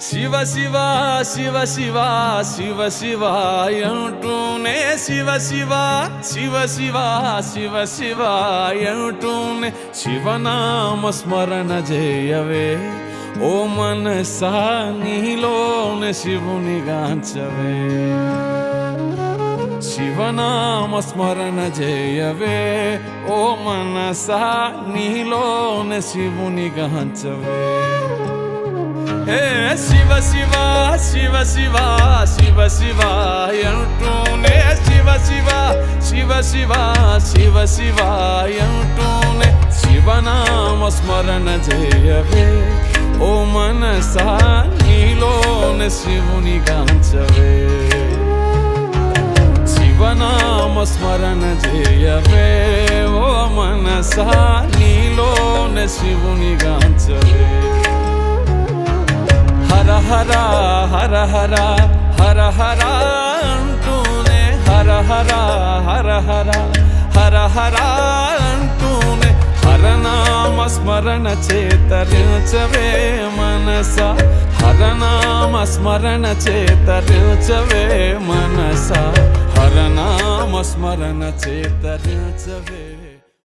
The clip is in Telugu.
శివ శివ శివ శివ శివ శివ అంటూనే శివ శివ శివ శివ శివ శివ అంటూనే శివనామ స్మరణ చేయవే ఓ మనసా నీలోనే శివుని గాంచవే శివనామ స్మరణ చేయవే ఓ మనసా నీలోనే శివుని గాంచవే హే శివ శివ శివ శివ శివ శివ అంటూనే శివ శివ శివ శివ శివ శివ అంటూనే శివనామ స్మరణ చేయవే ఓ మనసా నీలోనే శివుని గాంచవే శివనామ స్మరణ చేయవే ఓ మనసా నీలోనే శివుని గాంచవే హర హర హర హర హర హర అంటూనే హర హర హర హర హర హర అంటూనే హరనామ స్మరణ చేతరించవే మనస హరనామ స్మరణ చేతరించవే మనస హరనామ స్మరణ చేతరించవే